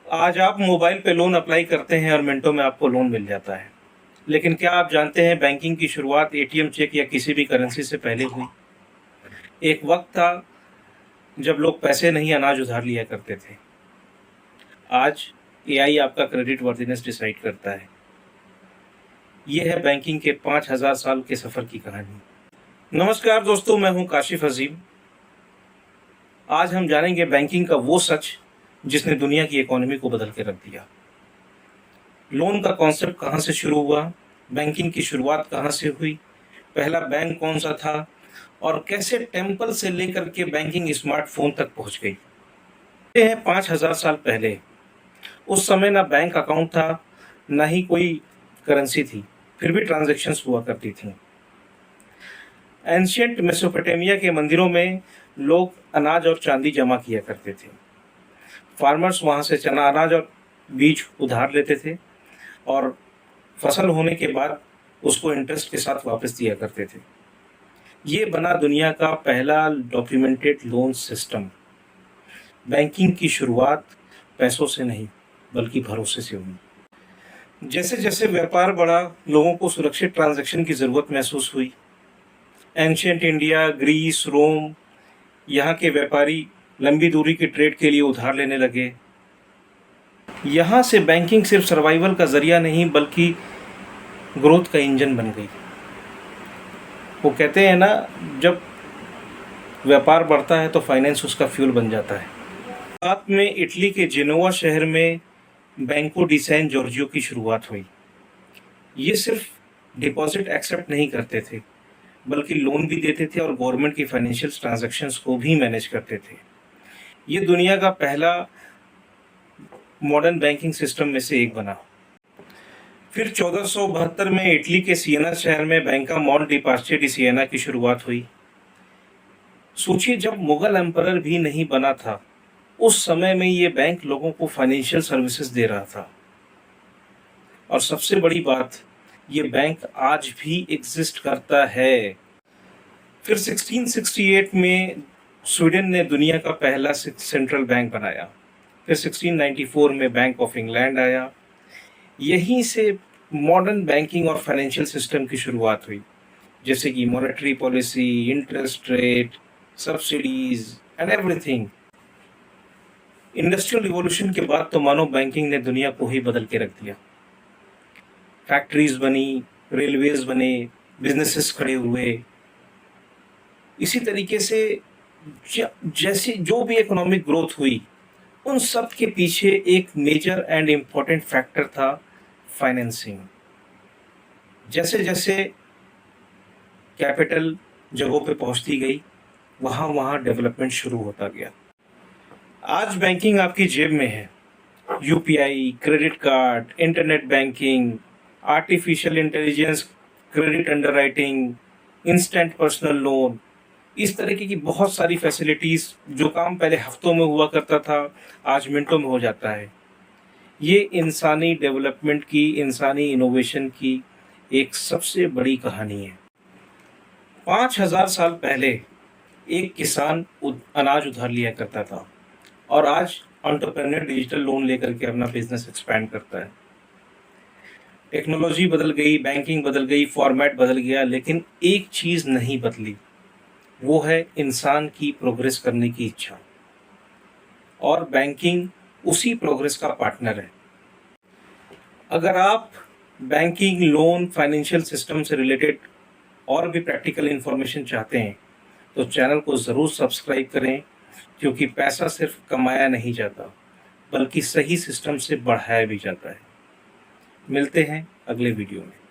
आज आप मोबाइल पे लोन अप्लाई करते हैं और मिनटों में आपको लोन मिल जाता है। लेकिन क्या आप जानते हैं बैंकिंग की शुरुआत एटीएम चेक या किसी भी करेंसी से पहले हुई। एक वक्त था जब लोग पैसे नहीं अनाज उधार लिया करते थे। आज एआई आपका क्रेडिट वर्थिनेस डिसाइड करता है। ये है बैंकिंग के 5000 साल के सफर की कहानी। नमस्कार दोस्तों, मैं हूं काशिफ अजीम। आज हम जानेंगे बैंकिंग का वो सच जिसने दुनिया की इकोनॉमी को बदल के रख दिया। लोन का कॉन्सेप्ट कहाँ से शुरू हुआ, बैंकिंग की शुरुआत कहाँ से हुई, पहला बैंक कौन सा था और कैसे टेम्पल से लेकर के बैंकिंग स्मार्टफोन तक पहुंच गई। ये है 5000 साल पहले। उस समय ना बैंक अकाउंट था, ना ही कोई करेंसी थी, फिर भी ट्रांजैक्शंस हुआ करती थी। एंशियंट मेसोपोटामिया के मंदिरों में लोग अनाज और चांदी जमा किया करते थे। फार्मर्स वहां से चना अनाज और बीज उधार लेते थे और फसल होने के बाद उसको इंटरेस्ट के साथ वापस दिया करते थे। ये बना दुनिया का पहला डॉक्यूमेंटेड लोन सिस्टम। बैंकिंग की शुरुआत पैसों से नहीं बल्कि भरोसे से हुई। जैसे जैसे व्यापार बढ़ा, लोगों को सुरक्षित ट्रांजैक्शन की जरूरत महसूस हुई। एंशियंट इंडिया, ग्रीस, रोम, यहाँ के व्यापारी लंबी दूरी की ट्रेड के लिए उधार लेने लगे। यहाँ से बैंकिंग सिर्फ सर्वाइवल का जरिया नहीं बल्कि ग्रोथ का इंजन बन गई। वो कहते हैं ना, जब व्यापार बढ़ता है तो फाइनेंस उसका फ्यूल बन जाता है। बाद में इटली के जेनोवा शहर में बैंको डी सैन जॉर्जियो की शुरुआत हुई। ये सिर्फ डिपॉजिट एक्सेप्ट नहीं करते थे बल्कि लोन भी देते थे और गवर्नमेंट की फाइनेंशियल ट्रांजैक्शंस को भी मैनेज करते थे। ये दुनिया का पहला मॉडर्न बैंकिंग सिस्टम में से एक बना। फिर 1472 में इटली के सियना शहर में बैंका मॉल डी पास्चे डी सियना की शुरुआत हुई। सोचिए, जब मुगल एम्परर भी नहीं बना था, उस समय में ये बैंक लोगों को फाइनेंशियल सर्विसेज दे रहा था। और सबसे बड़ी बात, ये बैंक आज भी एग्जिस्ट करता है। फिर 1668 में स्वीडन ने दुनिया का पहला सेंट्रल बैंक बनाया। फिर 1694 में बैंक ऑफ इंग्लैंड आया। यहीं से मॉडर्न बैंकिंग और फाइनेंशियल सिस्टम की शुरुआत हुई, जैसे कि monetary policy, interest rate, subsidies and everything. Industrial revolution के बाद तो मानो बैंकिंग ने दुनिया को ही बदल के रख दिया। फैक्ट्रीज बनी, रेलवेज बने, बिजनेसेस खड़े हुए। इसी तरीके से जैसे जो भी इकोनॉमिक ग्रोथ हुई, उन सब के पीछे एक मेजर एंड इम्पॉर्टेंट फैक्टर था फाइनेंसिंग। जैसे जैसे कैपिटल जगहों पे पहुंचती गई, वहां वहां डेवलपमेंट शुरू होता गया। आज बैंकिंग आपकी जेब में है। UPI, credit card, internet banking, artificial intelligence, credit underwriting, instant personal loan, इस तरीके की बहुत सारी फैसिलिटीज। जो काम पहले हफ्तों में हुआ करता था, आज मिनटों में हो जाता है। ये इंसानी डेवलपमेंट की, इंसानी इनोवेशन की एक सबसे बड़ी कहानी है। 5000 साल पहले एक किसान अनाज उधार लिया करता था और आज एंटरप्रेन्योर डिजिटल लोन लेकर के अपना बिजनेस एक्सपैंड करता है। टेक्नोलॉजी बदल गई, बैंकिंग बदल गई, फॉर्मेट बदल गया, लेकिन एक चीज नहीं बदली, वो है इंसान की प्रोग्रेस करने की इच्छा। और बैंकिंग उसी प्रोग्रेस का पार्टनर है। अगर आप बैंकिंग, लोन, फाइनेंशियल सिस्टम से रिलेटेड और भी प्रैक्टिकल इंफॉर्मेशन चाहते हैं तो चैनल को ज़रूर सब्सक्राइब करें, क्योंकि पैसा सिर्फ कमाया नहीं जाता बल्कि सही सिस्टम से बढ़ाया भी जाता है। मिलते हैं अगले वीडियो में।